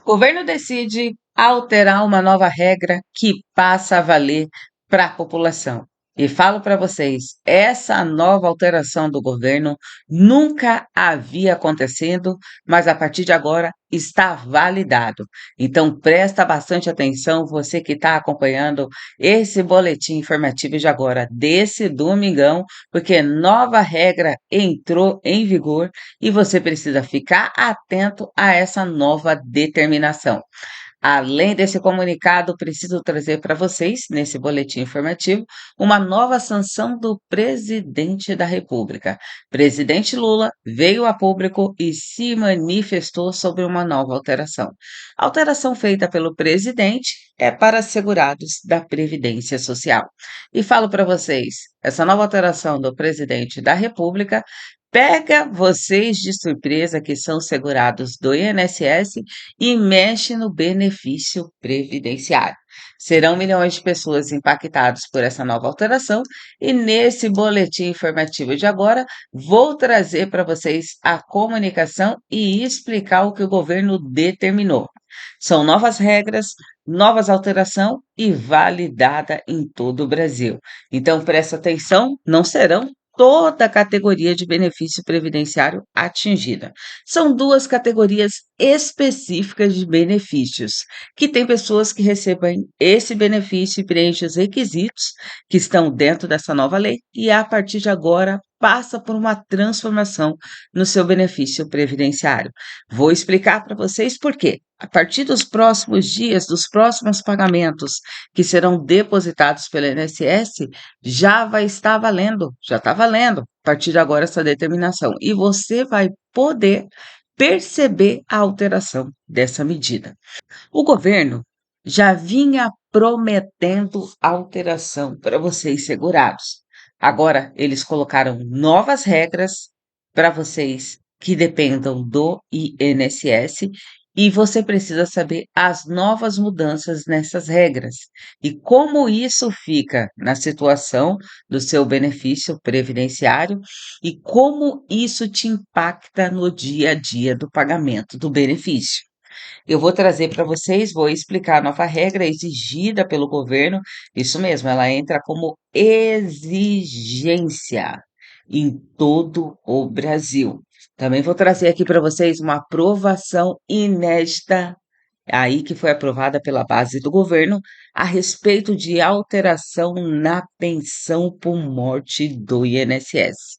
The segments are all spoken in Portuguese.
O governo decide alterar uma nova regra que passa a valer para a população. E falo para vocês, essa nova alteração do governo nunca havia acontecido, mas a partir de agora está validado. Então presta bastante atenção, você que está acompanhando esse boletim informativo de agora, desse domingão, porque nova regra entrou em vigor e você precisa ficar atento a essa nova determinação. Além desse comunicado, preciso trazer para vocês, nesse boletim informativo, uma nova sanção do presidente da República. Presidente Lula veio a público e se manifestou sobre uma nova alteração. A alteração feita pelo presidente é para segurados da Previdência Social. E falo para vocês, essa nova alteração do presidente da República pega vocês de surpresa que são segurados do INSS e mexe no benefício previdenciário. Serão milhões de pessoas impactadas por essa nova alteração e nesse boletim informativo de agora vou trazer para vocês a comunicação e explicar o que o governo determinou. São novas regras, novas alterações e validada em todo o Brasil. Então presta atenção, não serão toda a categoria de benefício previdenciário atingida. São duas categorias específicas de benefícios, que tem pessoas que recebem esse benefício e preenchem os requisitos que estão dentro dessa nova lei e a partir de agora passa por uma transformação no seu benefício previdenciário. Vou explicar para vocês por quê. A partir dos próximos dias, dos próximos pagamentos que serão depositados pelo INSS, já vai estar valendo, já está valendo a partir de agora essa determinação. E você vai poder perceber a alteração dessa medida. O governo já vinha prometendo alteração para vocês segurados. Agora, eles colocaram novas regras para vocês que dependam do INSS e você precisa saber as novas mudanças nessas regras e como isso fica na situação do seu benefício previdenciário e como isso te impacta no dia a dia do pagamento do benefício. Eu vou trazer para vocês, vou explicar a nova regra exigida pelo governo. Isso mesmo, ela entra como exigência em todo o Brasil. Também vou trazer aqui para vocês uma aprovação inédita, aí que foi aprovada pela base do governo, a respeito de alteração na pensão por morte do INSS.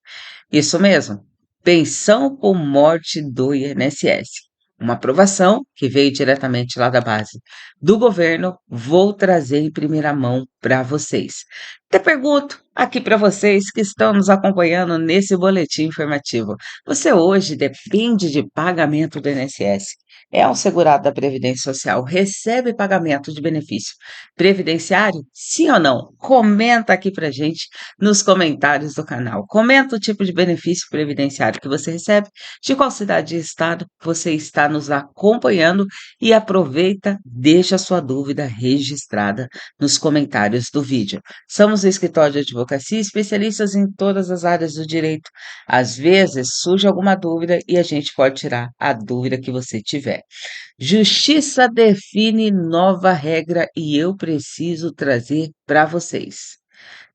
Isso mesmo, pensão por morte do INSS. Uma aprovação que veio diretamente lá da base do governo, vou trazer em primeira mão para vocês. Até pergunto aqui para vocês que estão nos acompanhando nesse boletim informativo. Você hoje depende de pagamento do INSS? É um segurado da Previdência Social, recebe pagamento de benefício previdenciário? Sim ou não? Comenta aqui pra gente nos comentários do canal. Comenta o tipo de benefício previdenciário que você recebe, de qual cidade e estado você está nos acompanhando e aproveita, deixa sua dúvida registrada nos comentários do vídeo. Somos o escritório de advocacia especialistas em todas as áreas do direito. Às vezes surge alguma dúvida e a gente pode tirar a dúvida que você tiver. Justiça define nova regra e eu preciso trazer para vocês.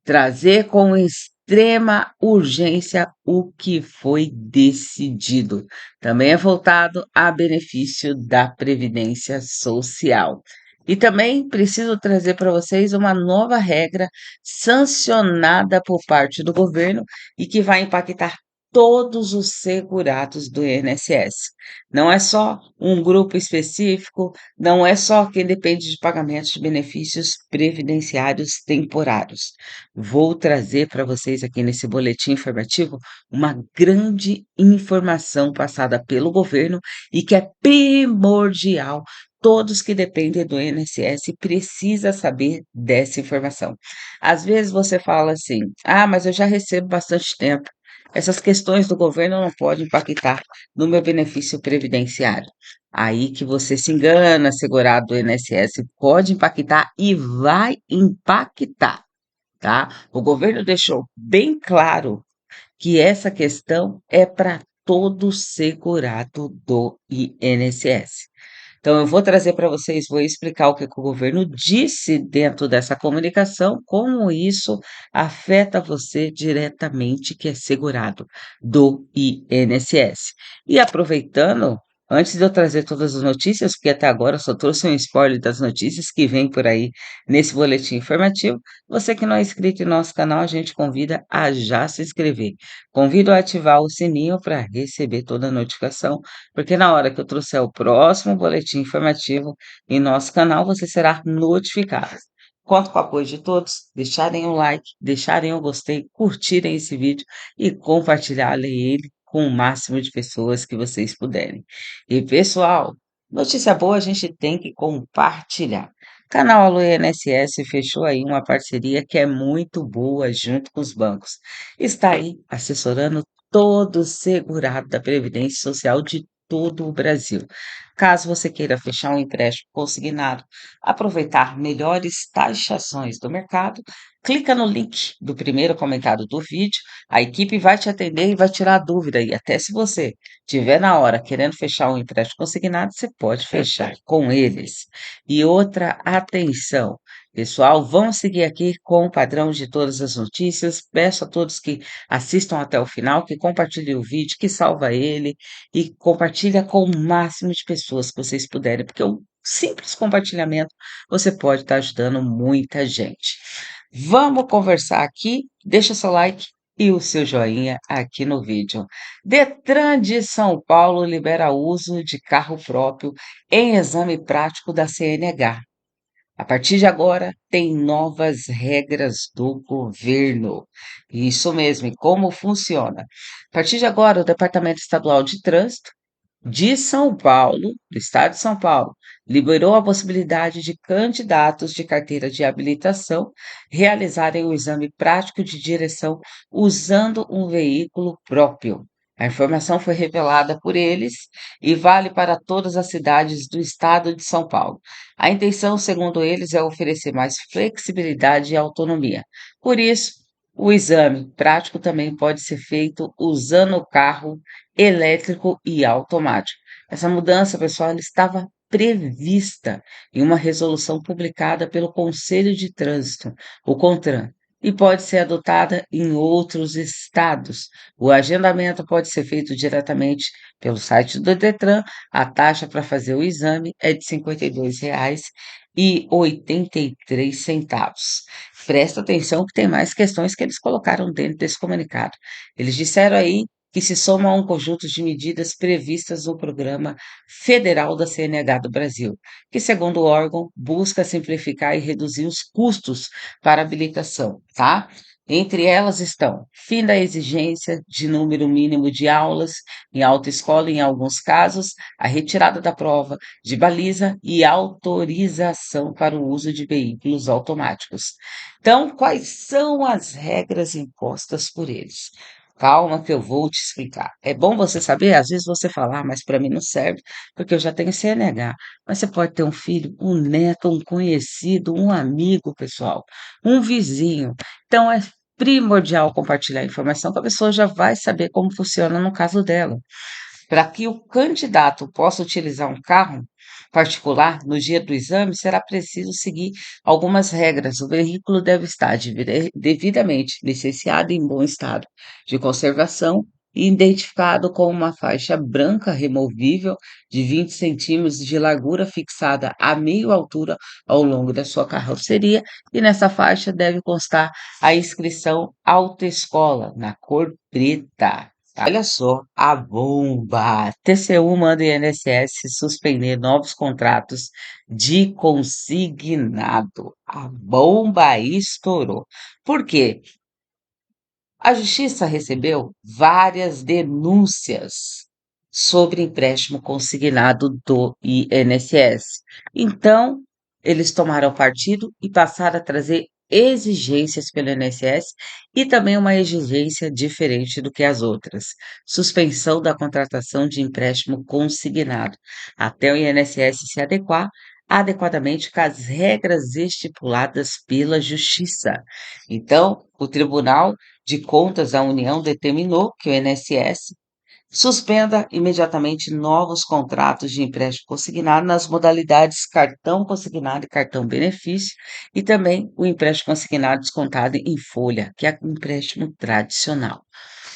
Trazer com extrema urgência o que foi decidido. Também é voltado a benefício da Previdência Social. E também preciso trazer para vocês uma nova regra sancionada por parte do governo e que vai impactar todos os segurados do INSS. Não é só um grupo específico, não é só quem depende de pagamentos de benefícios previdenciários temporários. Vou trazer para vocês aqui nesse boletim informativo uma grande informação passada pelo governo e que é primordial. Todos que dependem do INSS precisam saber dessa informação. Às vezes você fala assim: ah, mas eu já recebo bastante tempo. Essas questões do governo não podem impactar no meu benefício previdenciário. Aí que você se engana, segurado do INSS, pode impactar e vai impactar, tá? O governo deixou bem claro que essa questão é para todo segurado do INSS. Então eu vou trazer para vocês, vou explicar o que que o governo disse dentro dessa comunicação, como isso afeta você diretamente, que é segurado do INSS. E aproveitando, antes de eu trazer todas as notícias, porque até agora eu só trouxe um spoiler das notícias que vem por aí nesse boletim informativo, você que não é inscrito em nosso canal, a gente convida a já se inscrever. Convido a ativar o sininho para receber toda a notificação, porque na hora que eu trouxer o próximo boletim informativo em nosso canal, você será notificado. Conto com o apoio de todos, deixarem um like, deixarem um gostei, curtirem esse vídeo e compartilharem ele com o máximo de pessoas que vocês puderem. E pessoal, notícia boa a gente tem que compartilhar. Canal Alô INSS fechou aí uma parceria que é muito boa junto com os bancos. Está aí assessorando todo segurado da Previdência Social de todo o Brasil. Caso você queira fechar um empréstimo consignado, aproveitar melhores taxações do mercado, clica no link do primeiro comentário do vídeo, a equipe vai te atender e vai tirar a dúvida. E até se você tiver na hora querendo fechar um empréstimo consignado, você pode fechar com eles. E outra atenção, pessoal, vamos seguir aqui com o padrão de todas as notícias. Peço a todos que assistam até o final, que compartilhem o vídeo, que salva ele e compartilha com o máximo de pessoas que vocês puderem, porque o simples compartilhamento você pode estar ajudando muita gente. Vamos conversar aqui, deixa seu like e o seu joinha aqui no vídeo. Detran de São Paulo libera uso de carro próprio em exame prático da CNH. A partir de agora, tem novas regras do governo. Isso mesmo, e como funciona? A partir de agora, o Departamento Estadual de Trânsito de São Paulo, do estado de São Paulo, liberou a possibilidade de candidatos de carteira de habilitação realizarem o exame prático de direção usando um veículo próprio. A informação foi revelada por eles e vale para todas as cidades do estado de São Paulo. A intenção, segundo eles, é oferecer mais flexibilidade e autonomia. Por isso, o exame prático também pode ser feito usando o carro elétrico e automático. Essa mudança, pessoal, ela estava prevista em uma resolução publicada pelo Conselho de Trânsito, o CONTRAN, e pode ser adotada em outros estados. O agendamento pode ser feito diretamente pelo site do Detran. A taxa para fazer o exame é de R$ 52,83. Presta atenção que tem mais questões que eles colocaram dentro desse comunicado. Eles disseram aí que se soma a um conjunto de medidas previstas no Programa Federal da CNH do Brasil, que, segundo o órgão, busca simplificar e reduzir os custos para habilitação, tá? Entre elas estão fim da exigência de número mínimo de aulas em autoescola, em alguns casos, a retirada da prova de baliza e autorização para o uso de veículos automáticos. Então, quais são as regras impostas por eles? Calma que eu vou te explicar. É bom você saber, às vezes você falar, mas para mim não serve, porque eu já tenho CNH. Mas você pode ter um filho, um neto, um conhecido, um amigo, pessoal, um vizinho. Então é primordial compartilhar a informação que a pessoa já vai saber como funciona no caso dela. Para que o candidato possa utilizar um carro particular no dia do exame, será preciso seguir algumas regras. O veículo deve estar devidamente licenciado em bom estado de conservação e identificado com uma faixa branca removível de 20 centímetros de largura fixada a meia altura ao longo da sua carroceria, e nessa faixa deve constar a inscrição autoescola na cor preta. Olha só a bomba! TCU manda o INSS suspender novos contratos de consignado. A bomba estourou. Por quê? A Justiça recebeu várias denúncias sobre empréstimo consignado do INSS. Então, eles tomaram partido e passaram a trazer exigências pelo INSS e também uma exigência diferente do que as outras: suspensão da contratação de empréstimo consignado, até o INSS se adequar adequadamente com as regras estipuladas pela Justiça. Então, o Tribunal de Contas da União determinou que o INSS Suspenda imediatamente novos contratos de empréstimo consignado nas modalidades cartão consignado e cartão benefício, e também o empréstimo consignado descontado em folha, que é o empréstimo tradicional.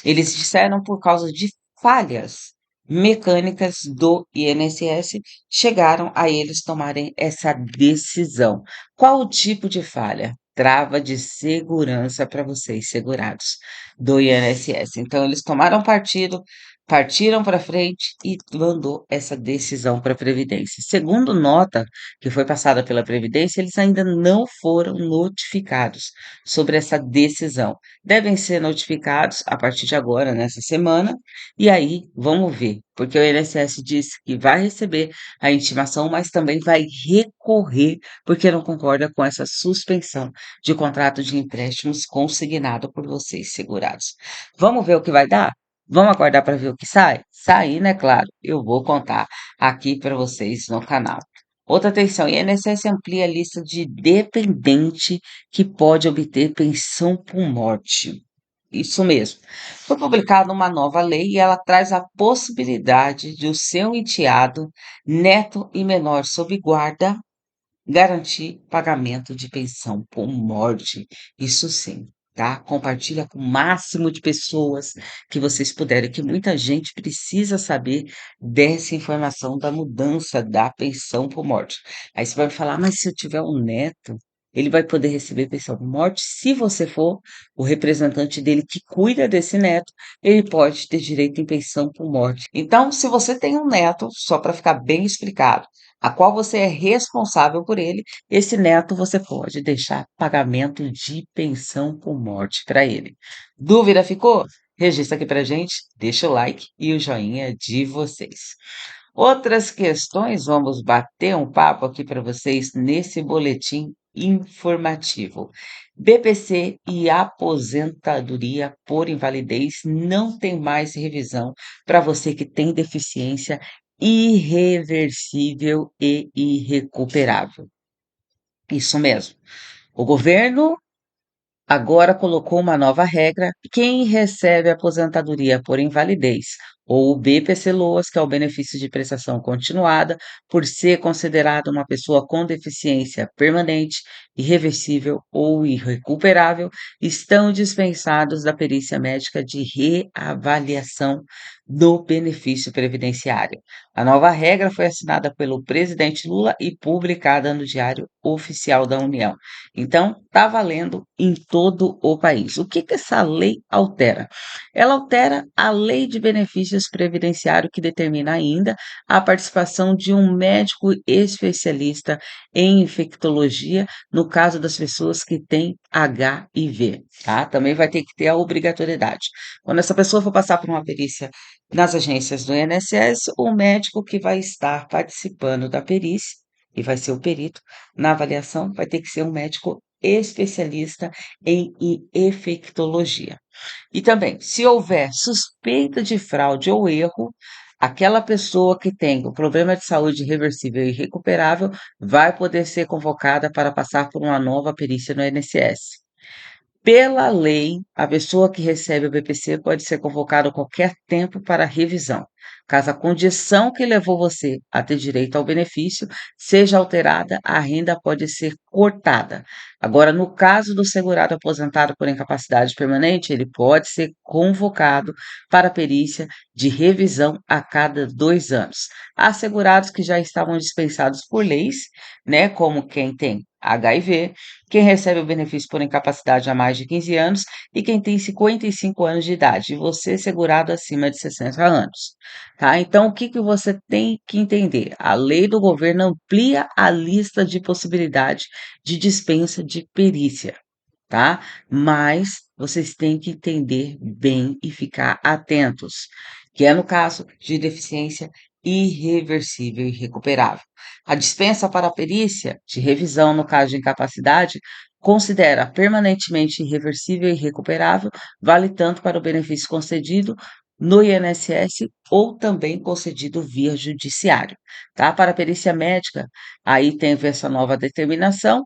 Eles disseram por causa de falhas mecânicas do INSS, chegaram a eles tomarem essa decisão. Qual o tipo de falha? Trava de segurança para vocês segurados do INSS. Então, eles tomaram partido, partiram para frente e mandou essa decisão para a Previdência. Segundo nota que foi passada pela Previdência, eles ainda não foram notificados sobre essa decisão. Devem ser notificados a partir de agora, nessa semana, e aí vamos ver, porque o INSS disse que vai receber a intimação, mas também vai recorrer, porque não concorda com essa suspensão de contrato de empréstimos consignado por vocês segurados. Vamos ver o que vai dar? Vamos aguardar para ver o que sai? Saindo, é claro, eu vou contar aqui para vocês no canal. Outra atenção, INSS amplia a lista de dependente que pode obter pensão por morte. Isso mesmo. Foi publicada uma nova lei e ela traz a possibilidade de o seu enteado, neto e menor sob guarda garantir pagamento de pensão por morte. Isso sim, tá? Compartilha com o máximo de pessoas que vocês puderem, que muita gente precisa saber dessa informação da mudança da pensão por morte. Aí você vai me falar, mas se eu tiver um neto, ele vai poder receber pensão por morte? Se você for o representante dele que cuida desse neto, ele pode ter direito em pensão por morte. Então, se você tem um neto, só para ficar bem explicado, a qual você é responsável por ele, esse neto você pode deixar pagamento de pensão por morte para ele. Dúvida ficou? Registra aqui para gente, deixa o like e o joinha de vocês. Outras questões, vamos bater um papo aqui para vocês nesse boletim informativo. BPC e aposentadoria por invalidez não tem mais revisão para você que tem deficiência irreversível e irrecuperável. Isso mesmo. O governo agora colocou uma nova regra: quem recebe aposentadoria por invalidez ou o BPC-Loas, que é o benefício de prestação continuada, por ser considerado uma pessoa com deficiência permanente, irreversível ou irrecuperável, estão dispensados da perícia médica de reavaliação do benefício previdenciário. A nova regra foi assinada pelo presidente Lula e publicada no Diário Oficial da União. Então, está valendo em todo o país. O que que essa lei altera? Ela altera a Lei de Benefícios Previdenciários, que determina ainda a participação de um médico especialista em infectologia no caso das pessoas que têm HIV, tá? Também vai ter que ter a obrigatoriedade. Quando essa pessoa for passar por uma perícia nas agências do INSS, o médico que vai estar participando da perícia, e vai ser o perito, na avaliação, vai ter que ser um médico especialista em infectologia. E também, se houver suspeita de fraude ou erro, aquela pessoa que tem o problema de saúde reversível e irrecuperável vai poder ser convocada para passar por uma nova perícia no INSS. Pela lei, a pessoa que recebe o BPC pode ser convocada a qualquer tempo para revisão, caso a condição que levou você a ter direito ao benefício seja alterada, a renda pode ser cortada. Agora, no caso do segurado aposentado por incapacidade permanente, ele pode ser convocado para perícia de revisão a cada 2 anos. Há segurados que já estavam dispensados por leis, né, como quem tem HIV, quem recebe o benefício por incapacidade há mais de 15 anos e quem tem 55 anos de idade, e você segurado acima de 60 anos, tá? Então, o que que você tem que entender? A lei do governo amplia a lista de possibilidade de dispensa de perícia, tá? Mas vocês têm que entender bem e ficar atentos, que é no caso de deficiência irreversível e irrecuperável. A dispensa para a perícia de revisão no caso de incapacidade considera permanentemente irreversível e irrecuperável, vale tanto para o benefício concedido no INSS ou também concedido via judiciário, tá? Para a perícia médica, aí tem essa nova determinação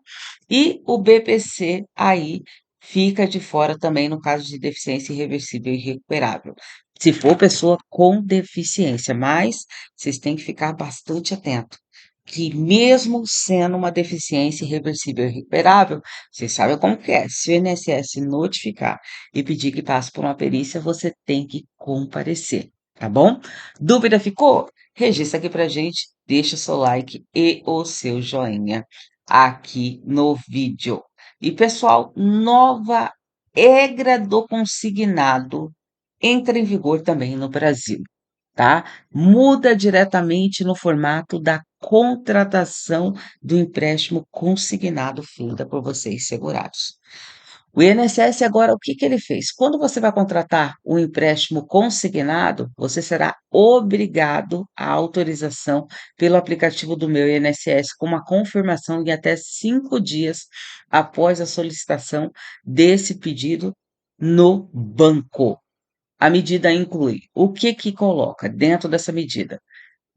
e o BPC aí fica de fora também no caso de deficiência irreversível e irrecuperável. Se for pessoa com deficiência, mas vocês têm que ficar bastante atento, que mesmo sendo uma deficiência irreversível e irrecuperável, vocês sabem como que é. Se o INSS notificar e pedir que passe por uma perícia, você tem que comparecer, tá bom? Dúvida ficou? Registra aqui pra gente, deixa o seu like e o seu joinha aqui no vídeo. E pessoal, nova regra do consignado entra em vigor também no Brasil, tá? Muda diretamente no formato da contratação do empréstimo consignado feita por vocês segurados. O INSS agora, o que que ele fez? Quando você vai contratar um empréstimo consignado, você será obrigado à autorização pelo aplicativo do Meu INSS com uma confirmação em até 5 dias após a solicitação desse pedido no banco. A medida inclui o que que coloca dentro dessa medida?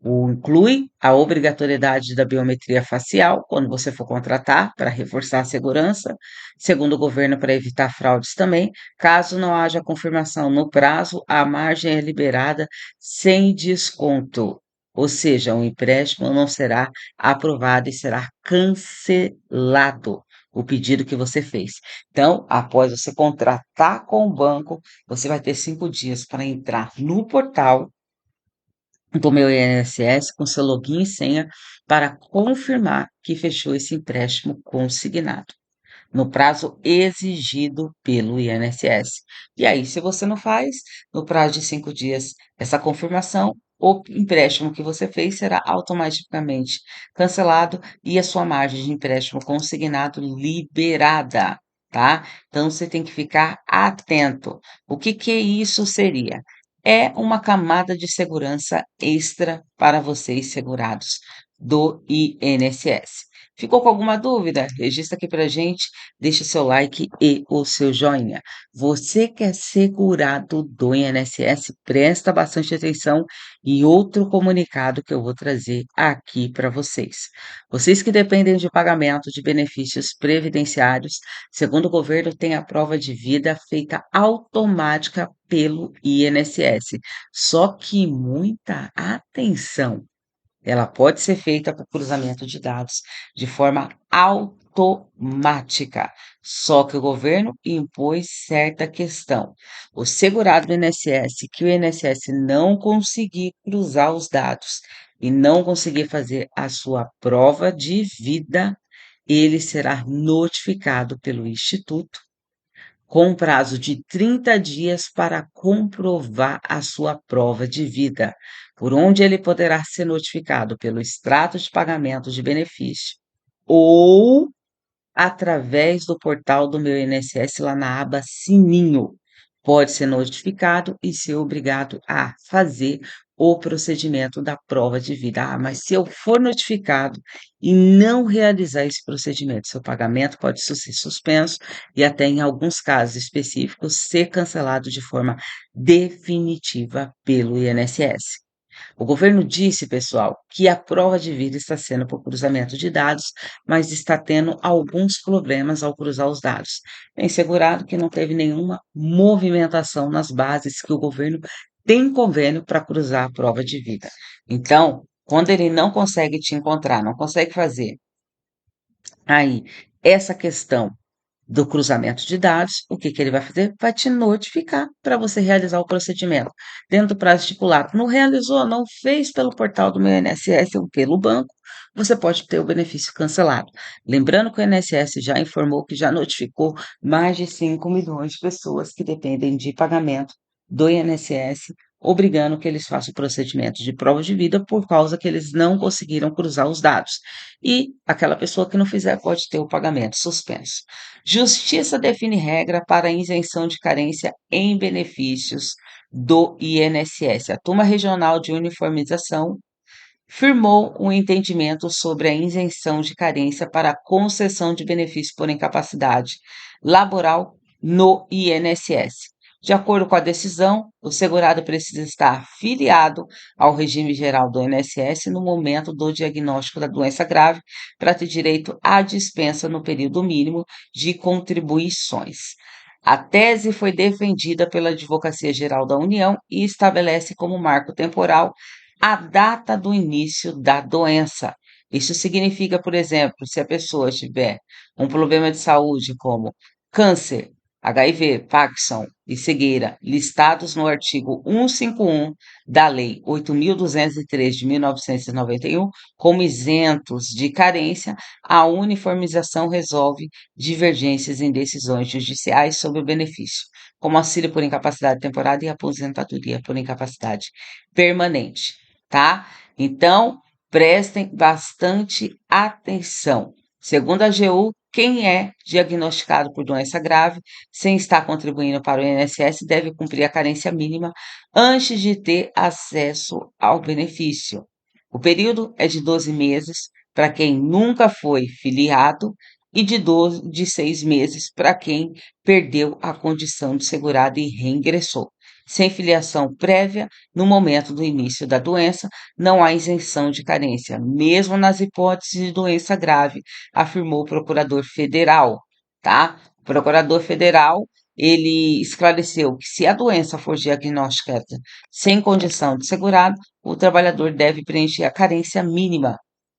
Inclui a obrigatoriedade da biometria facial quando você for contratar para reforçar a segurança, segundo o governo, para evitar fraudes também. Caso não haja confirmação no prazo, a margem é liberada sem desconto, ou seja, o empréstimo não será aprovado e será cancelado o pedido que você fez. Então, após você contratar com o banco, você vai ter 5 dias para entrar no portal do Meu INSS com seu login e senha para confirmar que fechou esse empréstimo consignado, no prazo exigido pelo INSS. E aí, se você não faz, no prazo de 5 dias, essa confirmação, o empréstimo que você fez será automaticamente cancelado e a sua margem de empréstimo consignado liberada, tá? Então, você tem que ficar atento. O que que isso seria? É uma camada de segurança extra para vocês segurados do INSS. Ficou com alguma dúvida? Registra aqui pra gente, deixa seu like e o seu joinha. Você que é segurado do INSS, presta bastante atenção e outro comunicado que eu vou trazer aqui para vocês. Vocês que dependem de pagamento de benefícios previdenciários, segundo o governo, tem a prova de vida feita automática pelo INSS. Só que muita atenção! Ela pode ser feita por cruzamento de dados de forma automática. Só que o governo impôs certa questão. O segurado do INSS, que o INSS não conseguir cruzar os dados e não conseguir fazer a sua prova de vida, ele será notificado pelo Instituto com prazo de 30 dias para comprovar a sua prova de vida, por onde ele poderá ser notificado pelo extrato de pagamento de benefício ou através do portal do Meu INSS lá na aba Sininho. Pode ser notificado e ser obrigado a fazer o procedimento da prova de vida. Ah, mas se eu for notificado e não realizar esse procedimento, seu pagamento pode ser suspenso e até em alguns casos específicos ser cancelado de forma definitiva pelo INSS. O governo disse, pessoal, que a prova de vida está sendo por cruzamento de dados, mas está tendo alguns problemas ao cruzar os dados. Tem segurado que não teve nenhuma movimentação nas bases que o governo tem convênio para cruzar a prova de vida. Então, quando ele não consegue te encontrar, não consegue fazer aí essa questão do cruzamento de dados, o que que ele vai fazer? Vai te notificar para você realizar o procedimento dentro do prazo estipulado. Não realizou, não fez pelo portal do meu INSS ou pelo banco, você pode ter o benefício cancelado. Lembrando que o INSS já informou que já notificou mais de 5 milhões de pessoas que dependem de pagamento do INSS, obrigando que eles façam o procedimento de prova de vida por causa que eles não conseguiram cruzar os dados. E aquela pessoa que não fizer pode ter o pagamento suspenso. Justiça define regra para isenção de carência em benefícios do INSS. A Turma Regional de Uniformização firmou um entendimento sobre a isenção de carência para a concessão de benefício por incapacidade laboral no INSS. De acordo com a decisão, o segurado precisa estar afiliado ao regime geral do INSS no momento do diagnóstico da doença grave para ter direito à dispensa no período mínimo de contribuições. A tese foi defendida pela Advocacia Geral da União e estabelece como marco temporal a data do início da doença. Isso significa, por exemplo, se a pessoa tiver um problema de saúde como câncer, HIV, Parkinson e cegueira, listados no artigo 151 da Lei 8.203 de 1991, como isentos de carência, a uniformização resolve divergências em decisões judiciais sobre o benefício, como auxílio por incapacidade temporária e aposentadoria por incapacidade permanente, tá? Então, prestem bastante atenção. Segundo a AGU, quem é diagnosticado por doença grave sem estar contribuindo para o INSS deve cumprir a carência mínima antes de ter acesso ao benefício. O período é de 12 meses para quem nunca foi filiado e de 6 meses para quem perdeu a condição de segurado e reingressou. Sem filiação prévia, no momento do início da doença, não há isenção de carência, mesmo nas hipóteses de doença grave, afirmou o procurador federal, tá? O procurador federal, ele esclareceu que se a doença for diagnosticada sem condição de segurado, o trabalhador deve preencher a carência mínima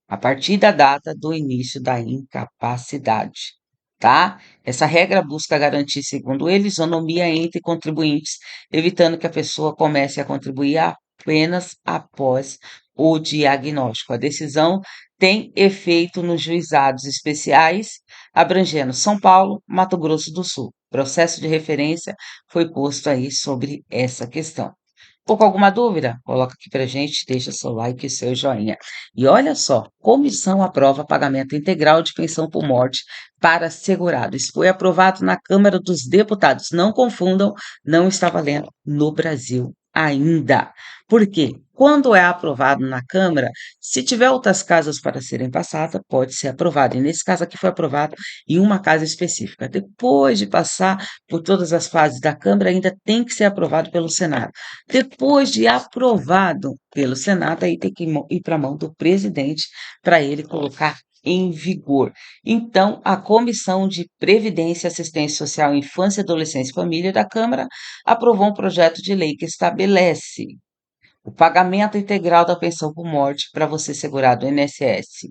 a partir da data do início da incapacidade, tá? Essa regra busca garantir, segundo ele, isonomia entre contribuintes, evitando que a pessoa comece a contribuir apenas após o diagnóstico. A decisão tem efeito nos juizados especiais, abrangendo São Paulo, Mato Grosso do Sul. Processo de referência foi posto aí sobre essa questão. Ficou com alguma dúvida? Coloca aqui pra gente, deixa seu like e seu joinha. E olha só, comissão aprova pagamento integral de pensão por morte para segurado. Isso foi aprovado na Câmara dos Deputados. Não confundam, não está valendo no Brasil ainda. Por quê? Quando é aprovado na Câmara, se tiver outras casas para serem passadas, pode ser aprovado. E nesse caso aqui foi aprovado em uma casa específica. Depois de passar por todas as fases da Câmara, ainda tem que ser aprovado pelo Senado. Depois de aprovado pelo Senado, aí tem que ir para a mão do presidente para ele colocar em vigor. Então, a Comissão de Previdência, Assistência Social, Infância, Adolescência e Família da Câmara aprovou um projeto de lei que estabelece o pagamento integral da pensão por morte para você segurado no INSS.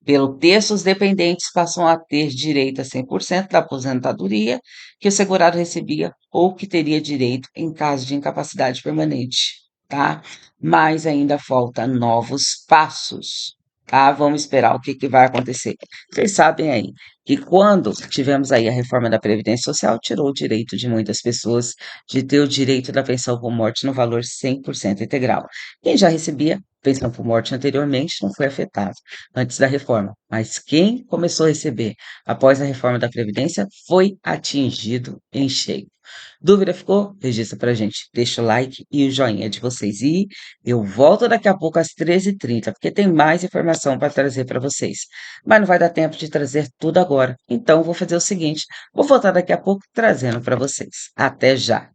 Pelo texto, os dependentes passam a ter direito a 100% da aposentadoria que o segurado recebia ou que teria direito em caso de incapacidade permanente, tá? Mas ainda falta novos passos, tá? Vamos esperar o que que vai acontecer. Vocês sabem aí que quando tivemos aí a reforma da Previdência Social, tirou o direito de muitas pessoas de ter o direito da pensão por morte no valor 100% integral. Quem já recebia pensão por morte anteriormente não foi afetado antes da reforma, mas quem começou a receber após a reforma da Previdência foi atingido em cheio. Dúvida ficou? Registra pra gente. Deixa o like e o joinha de vocês. E eu volto daqui a pouco às 13h30, porque tem mais informação para trazer para vocês. Mas não vai dar tempo de trazer tudo agora. Então, vou fazer o seguinte: vou voltar daqui a pouco trazendo para vocês. Até já!